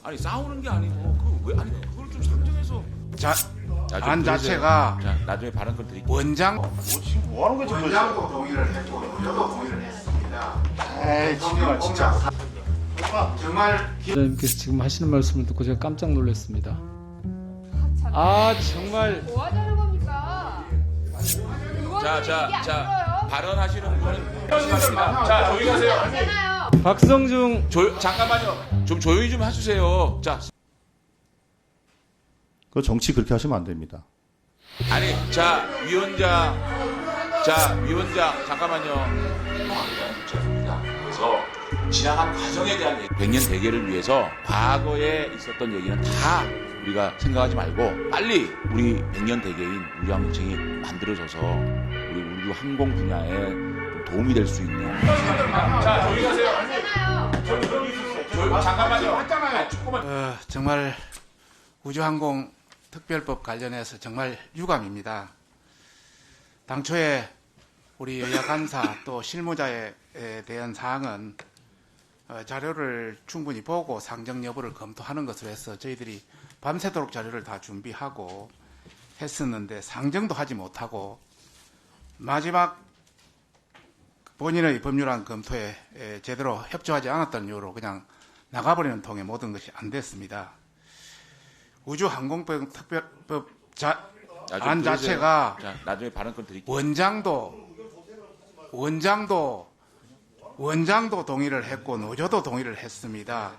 아니 싸우는 게 아니고 그왜 아니 그걸 좀 상정해서 안 자체가 자 나중에 발언권 드릴게요. 뭐 하는 거지? 원장도 동의를 했고 노조도 동의를 했습니다. 에이 정말 진짜 정말 기자님께서 지금 하시는 말씀을 듣고 제가 깜짝 놀랐습니다. 아 정말 뭐 하자는 겁니까? 자 발언하시는 분은 하겠습니다. 자 조용히 하세요. 하잖아요. 박성중 잠깐만요. 좀 조용히 좀 해주세요. 자 그 정치 그렇게 하시면 안 됩니다. 아니 위원장 잠깐만요. 그래서 지나간 과정에 대한 얘기, 100년 대계를 위해서 과거에 있었던 얘기는 다 우리가 생각하지 말고 빨리 우리 100년 대계인 우주항공청이 만들어져서 우리 우주 항공 분야에 도움이 될 수 있는. 자 조용히 하세요. 하잖아요. 잠깐만요. 조금만. 정말 우주항공 특별법 관련해서 정말 유감입니다. 당초에 우리 여야 간사 또 실무자에 대한 사항은 자료를 충분히 보고 상정 여부를 검토하는 것으로 해서 저희들이 밤새도록 자료를 다 준비하고 했었는데 상정도 하지 못하고 마지막 본인의 법률안 검토에 제대로 협조하지 않았던 이유로 그냥 나가버리는 통에 모든 것이 안 됐습니다. 우주항공법 특별법 안 자체가 자 나중에 발언권 드릴게요. 원장도 동의를 했고 노조도 동의를 했습니다.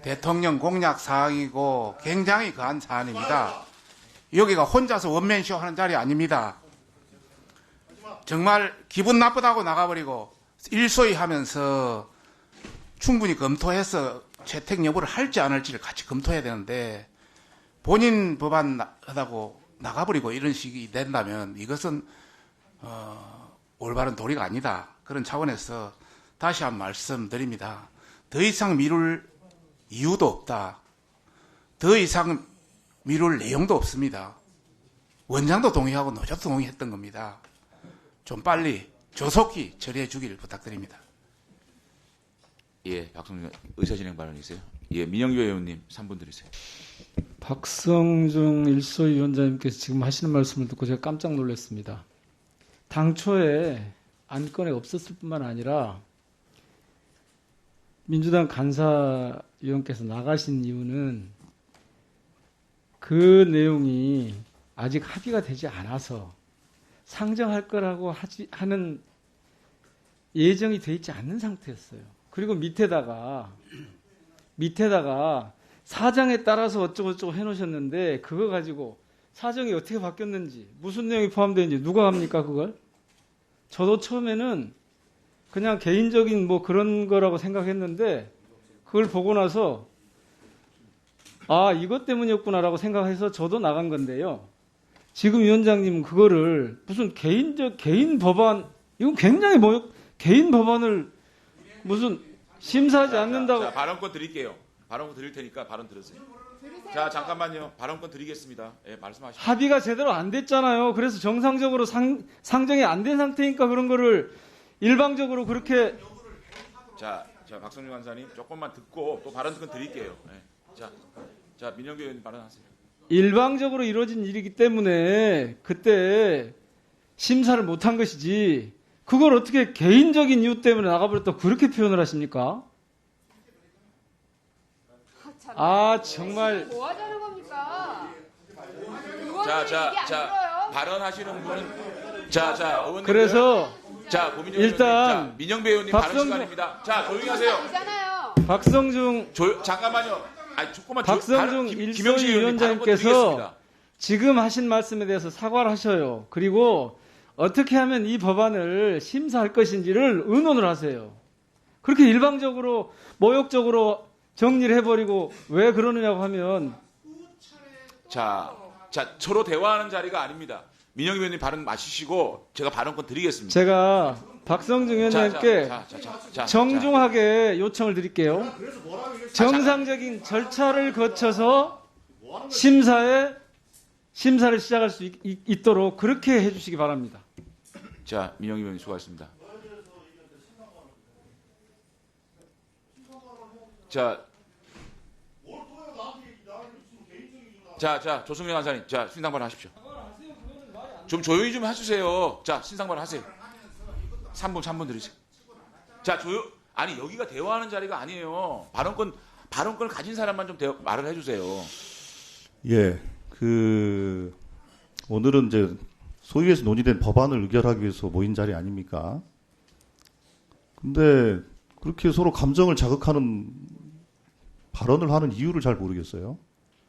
대통령 공약 사항이고 굉장히 거한 사안입니다. 여기가 혼자서 원맨쇼 하는 자리 아닙니다. 정말 기분 나쁘다고 나가버리고 일소위 하면서 충분히 검토해서 채택 여부를 할지 안 할지를 같이 검토해야 되는데 본인 법안 하다고 나가버리고 이런 식이 된다면 이것은 올바른 도리가 아니다. 그런 차원에서 다시 한 말씀드립니다. 더 이상 미룰 이유도 없다. 더 이상 미룰 내용도 없습니다. 원장도 동의하고 노조도 동의했던 겁니다. 좀 빨리 조속히 처리해 주기를 부탁드립니다. 예, 박성준 의사진행 발언이세요? 예, 민영규 의원님 3분 드리세요. 박성중 일소위원장님께서 지금 하시는 말씀을 듣고 제가 깜짝 놀랐습니다. 당초에 안건에 없었을 뿐만 아니라 민주당 간사위원께서 나가신 이유는 그 내용이 아직 합의가 되지 않아서 상정할 거라고 하는 예정이 돼 있지 않는 상태였어요. 그리고 밑에다가 사정에 따라서 어쩌고저쩌고 해놓으셨는데 그거 가지고 사정이 어떻게 바뀌었는지 무슨 내용이 포함되는지 누가 합니까 그걸? 저도 처음에는 그냥 개인적인 뭐 그런 거라고 생각했는데 그걸 보고 나서 아 이것 때문이었구나라고 생각해서 저도 나간 건데요. 지금 위원장님은 그거를 무슨 개인 법안 이건 굉장히 개인 법안을 무슨 심사하지 않는다고. 자, 발언권 드릴게요. 발언권 드릴 테니까 발언 들으세요. 자, 잠깐만요. 발언권 드리겠습니다. 예, 말씀하시죠. 합의가 제대로 안 됐잖아요. 그래서 정상적으로 상정이 안 된 상태니까 그런 거를 일방적으로 그렇게. 자, 박성준 간사님 조금만 듣고 또 발언권 드릴게요. 예. 자, 민영규 의원님 발언하세요. 일방적으로 이루어진 일이기 때문에 그때 심사를 못한 것이지 그걸 어떻게 개인적인 이유 때문에 나가버렸다고 그렇게 표현을 하십니까? 아 정말. 뭐 하자는 겁니까? 자, 발언하시는 분은 의원님. 그래서 고민정 일단 의원님, 민영배 의원님 발언 시간입니다. 자, 조용히 하세요. 하잖아요. 박성중 잠깐만요. 아니, 조금만 박성중 김영식 일소위 의원님 발언권 위원장님께서 드리겠습니다. 지금 하신 말씀에 대해서 사과를 하셔요. 그리고 어떻게 하면 이 법안을 심사할 것인지를 의논을 하세요. 그렇게 일방적으로 모욕적으로 정리를 해버리고 왜 그러느냐고 하면. 자, 서로 대화하는 자리가 아닙니다. 민영기 의원님 발언 마치시고 제가 발언권 드리겠습니다. 제가 박성중 위원장님께 자, 정중하게 요청을 드릴게요. 정상적인 절차를 거쳐서 심사를 시작할 수 있도록 그렇게 해주시기 바랍니다. 자, 민영기 의원님 수고하셨습니다. 자, 자, 조승래 간사님, 자, 신상발 하십시오. 좀 조용히 좀 해주세요. 자, 신상발 하세요. 3분 드리세요. 자, 아니, 여기가 대화하는 자리가 아니에요. 발언권을 가진 사람만 좀 말을 해주세요. 예, 오늘은 이제 소위에서 논의된 법안을 의결하기 위해서 모인 자리 아닙니까? 근데 그렇게 서로 감정을 자극하는 발언을 하는 이유를 잘 모르겠어요.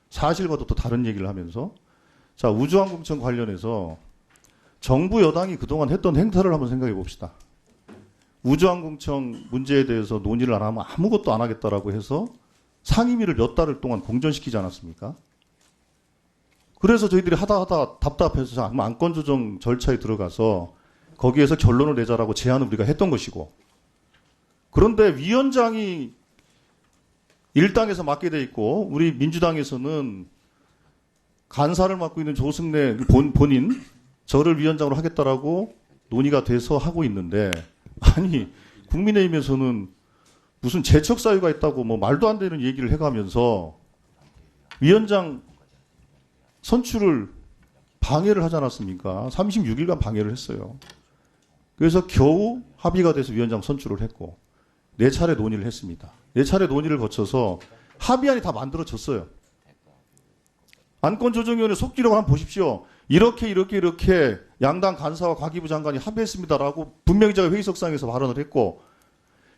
사실과도 또 다른 얘기를 하면서. 자, 우주항공청 관련해서 정부 여당이 그동안 했던 행태를 한번 생각해 봅시다. 우주항공청 문제에 대해서 논의를 안 하면 아무것도 안 하겠다라고 해서 상임위를 몇 달을 동안 공전시키지 않았습니까? 그래서 저희들이 하다 답답해서 안건조정 절차에 들어가서 거기에서 결론을 내자라고 제안을 우리가 했던 것이고, 그런데 위원장이 일당에서 맡게 돼 있고 우리 민주당에서는 간사를 맡고 있는 조승래 본인 저를 위원장으로 하겠다라고 논의가 돼서 하고 있는데, 아니 국민의힘에서는 무슨 재척 사유가 있다고 뭐 말도 안 되는 얘기를 해가면서 위원장 선출을 방해를 하지 않았습니까? 36일간 방해를 했어요. 그래서 겨우 합의가 돼서 위원장 선출을 했고 4차례 논의를 했습니다. 4차례 논의를 거쳐서 합의안이 다 만들어졌어요. 안건조정위원회 속기록을 한번 보십시오. 이렇게 양당 간사와 과기부 장관이 합의했습니다라고 분명히 제가 회의석상에서 발언을 했고,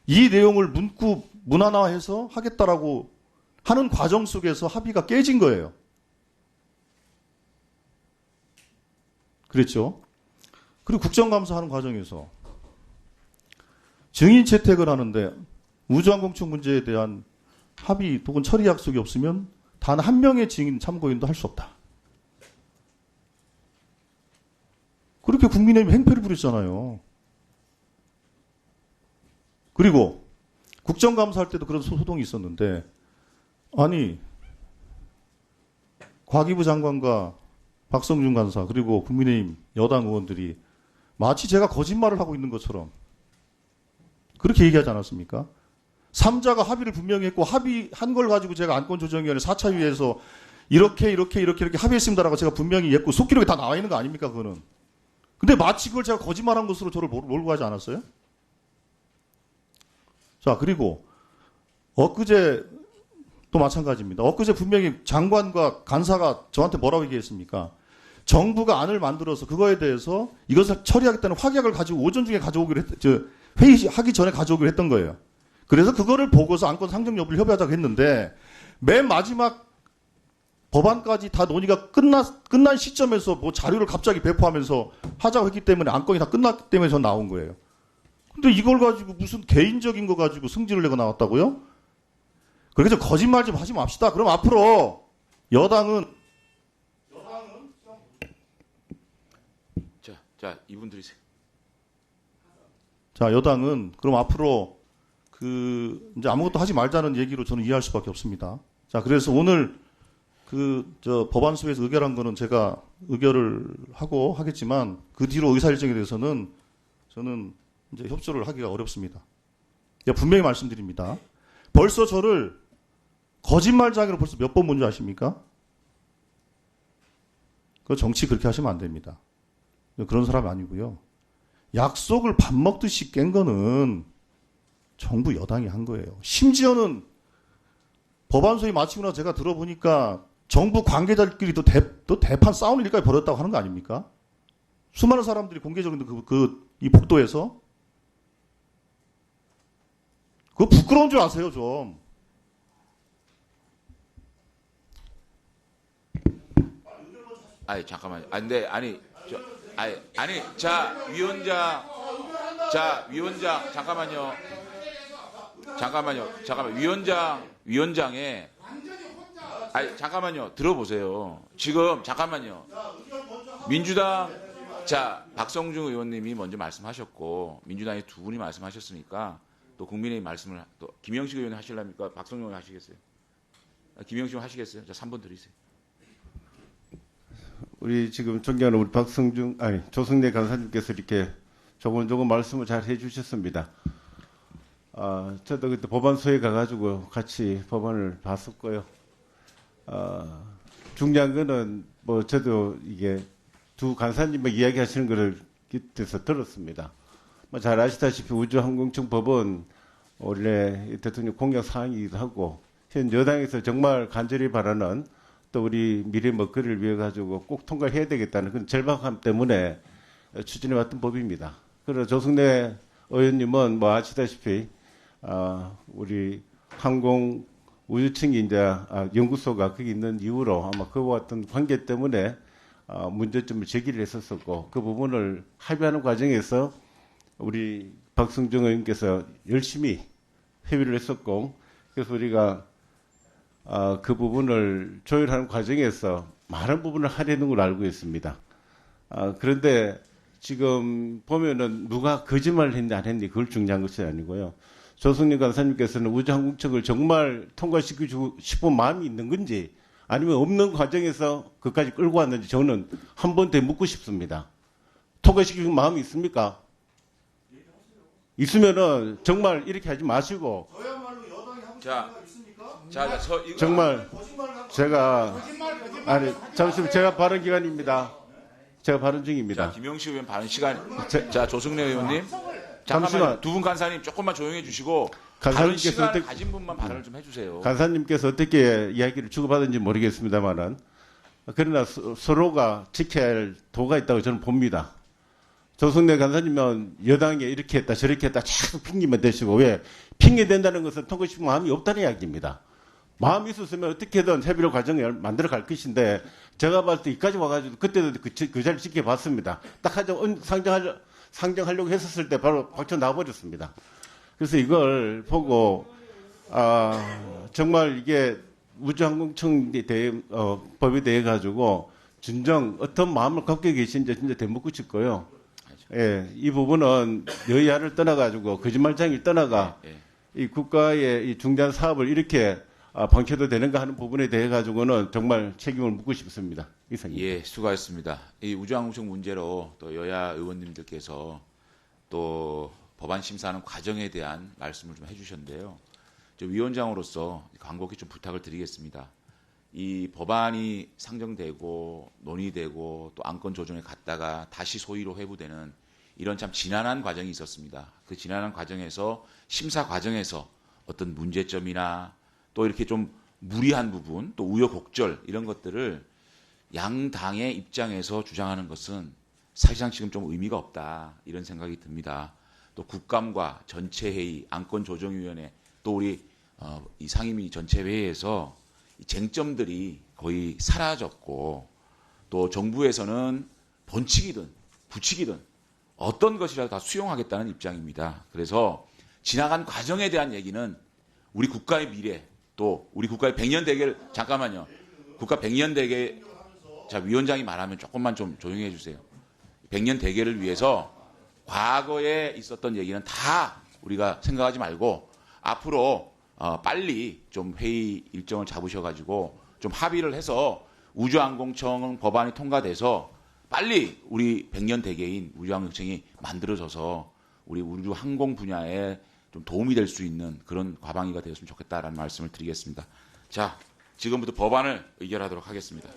이 내용을 문안화해서 하겠다라고 하는 과정 속에서 합의가 깨진 거예요. 그랬죠. 그리고 국정감사하는 과정에서 증인 채택을 하는데 우주항공청 문제에 대한 합의 혹은 처리 약속이 없으면 단 한 명의 증인 참고인도 할 수 없다. 그렇게 국민의힘이 행패를 부렸잖아요. 그리고 국정감사할 때도 그런 소동이 있었는데, 아니 과기부 장관과 박성준 간사 그리고 국민의힘 여당 의원들이 마치 제가 거짓말을 하고 있는 것처럼 그렇게 얘기하지 않았습니까? 3자가 합의를 분명히 했고 합의한 걸 가지고 제가 안건조정위원회 4차위에서 이렇게 합의했습니다라고 제가 분명히 했고 속기록에 다 나와 있는 거 아닙니까, 그거는. 근데 마치 그걸 제가 거짓말한 것으로 저를 몰고 가지 않았어요? 자, 그리고 엊그제 또 마찬가지입니다. 엊그제 분명히 장관과 간사가 저한테 뭐라고 얘기했습니까? 정부가 안을 만들어서 그거에 대해서 이것을 처리하겠다는 확약을 가지고 오전 중에 회의하기 전에 가져오기로 했던 거예요. 그래서 그거를 보고서 안건 상정 여부를 협의하자고 했는데, 맨 마지막 법안까지 다 논의가 끝난 시점에서 뭐 자료를 갑자기 배포하면서 하자고 했기 때문에 안건이 다 끝났기 때문에 전 나온 거예요. 근데 이걸 가지고 무슨 개인적인 거 가지고 승질을 내고 나왔다고요? 그래서 거짓말 좀 하지 맙시다. 그럼 앞으로 여당은 자, 이분 드리세요. 자, 여당은 그럼 앞으로 이제 아무것도 하지 말자는 얘기로 저는 이해할 수밖에 없습니다. 자, 그래서 오늘 법안소에서 의결한 거는 제가 의결을 하고 하겠지만 그 뒤로 의사 일정에 대해서는 저는 이제 협조를 하기가 어렵습니다. 분명히 말씀드립니다. 벌써 저를 거짓말장애로 벌써 몇 번 본 줄 아십니까? 그 정치 그렇게 하시면 안 됩니다. 그런 사람 아니고요. 약속을 밥 먹듯이 깬 거는 정부 여당이 한 거예요. 심지어는 법안 소위 마치고 나서 제가 들어보니까 정부 관계자들끼리 또 대판 싸우는 일까지 벌였다고 하는 거 아닙니까? 수많은 사람들이 공개적인 이 복도에서. 그거 부끄러운 줄 아세요, 좀. 아니, 잠깐만요. 자, 위원장, 잠깐만요. 위원장의, 잠깐만요. 들어보세요. 지금, 잠깐만요. 민주당, 자, 박성중 의원님이 먼저 말씀하셨고, 민주당의 두 분이 말씀하셨으니까, 또 국민의힘 말씀을, 또 김영식 의원이 하실랍니까? 박성중 의원 하시겠어요? 김영식 의원 하시겠어요? 자, 3분 드리세요. 우리 지금 존경하는 우리 조승래 간사님께서 이렇게 조금 말씀을 잘 해주셨습니다. 저도 그때 법안소에 가가지고 같이 법안을 봤었고요. 중요한 거는 뭐 저도 이게 두 간사님의 이야기하시는 거를 곁에서 들었습니다. 뭐 잘 아시다시피 우주항공청 법은 원래 대통령 공약 사항이기도 하고 현 여당에서 정말 간절히 바라는 또 우리 미래 먹거리를 위해 가지고 꼭 통과해야 되겠다는 그런 절박함 때문에 추진해 왔던 법입니다. 그래서 조승래 의원님은 뭐 아시다시피 우리 항공 우주청이 이제 연구소가 거기 있는 이후로 아마 그와 같은 관계 때문에 문제점을 제기를 했었었고 그 부분을 합의하는 과정에서 우리 박성중 의원께서 열심히 회의를 했었고 그래서 우리가 그 부분을 조율하는 과정에서 많은 부분을 하려는 걸 알고 있습니다. 그런데 지금 보면은 누가 거짓말을 했는지 안 했는지 그걸 중요한 것이 아니고요. 조승래 간사님께서는 우주항공청을 정말 통과시키고 싶은 마음이 있는 건지 아니면 없는 과정에서 그까지 끌고 왔는지 저는 한 번 더 묻고 싶습니다. 통과시키고 마음이 있습니까? 있으면은 정말 이렇게 하지 마시고 정말 제가 아니 잠시만 제가 발언 기간입니다. 제가 발언 중입니다. 자, 김영식 의원 발언 시간. 자, 조승래 의원님. 잠깐만 잠시만. 두 분 간사님 조금만 조용해 주시고 발언 간사님께서 시간 어떻게- 가진 분만 발언을 좀 해주세요. 간사님께서 어떻게 이야기를 주고받은지 모르겠습니다만은 그러나 서로가 지켜야 할 도가 있다고 저는 봅니다. 조승래 간사님은 여당에 이렇게 했다 저렇게 했다 자꾸 핑계만 대시고 왜 핑계 된다는 것은 통과시키는 마음이 없다는 이야기입니다. 마음이 있었으면 어떻게든 협의를 과정을 만들어 갈 것인데 제가 봤을 때 여기까지 와가지고 그때도 그 자리를 지켜봤습니다. 딱 하자 상정하려고 했었을 때 바로 박쳐 나와버렸습니다. 그래서 이걸 보고 정말 이게 우주항공청에 대해 법에 대해 가지고 진정 어떤 마음을 갖고 계신지 진짜 대묻고 싶고요. 예, 이 부분은 여야를 떠나가지고 거짓말장을 떠나가 이 국가의 이 중대한 사업을 이렇게 방치해도 되는가 하는 부분에 대해 가지고는 정말 책임을 묻고 싶습니다. 이상입니다. 예, 수고하셨습니다. 이 우주항공청 문제로 또 여야 의원님들께서 또 법안 심사하는 과정에 대한 말씀을 좀 해주셨는데요. 저 위원장으로서 간곡히 좀 부탁을 드리겠습니다. 이 법안이 상정되고 논의되고 또 안건 조정에 갔다가 다시 소위로 회부되는 이런 참 지난한 과정이 있었습니다. 그 지난한 과정에서 심사 과정에서 어떤 문제점이나 또 이렇게 좀 무리한 부분 또 우여곡절 이런 것들을 양당의 입장에서 주장하는 것은 사실상 지금 좀 의미가 없다 이런 생각이 듭니다. 또 국감과 전체회의, 안건조정위원회 또 우리 이 상임위 전체회의에서 이 쟁점들이 거의 사라졌고 또 정부에서는 본칙이든 부칙이든 어떤 것이라도 다 수용하겠다는 입장입니다. 그래서 지나간 과정에 대한 얘기는 우리 국가의 미래 또 우리 국가의 100년 대계를 잠깐만요. 국가 100년 대계 자 위원장이 말하면 조금만 좀 조용히 해주세요. 100년 대계를 위해서 과거에 있었던 얘기는 다 우리가 생각하지 말고 앞으로 빨리 좀 회의 일정을 잡으셔가지고 좀 합의를 해서 우주항공청 법안이 통과돼서 빨리 우리 100년 대계인 우주항공청이 만들어져서 우리 우주항공 분야에 좀 도움이 될 수 있는 그런 과방위가 되었으면 좋겠다라는 말씀을 드리겠습니다. 자, 지금부터 법안을 의결하도록 하겠습니다.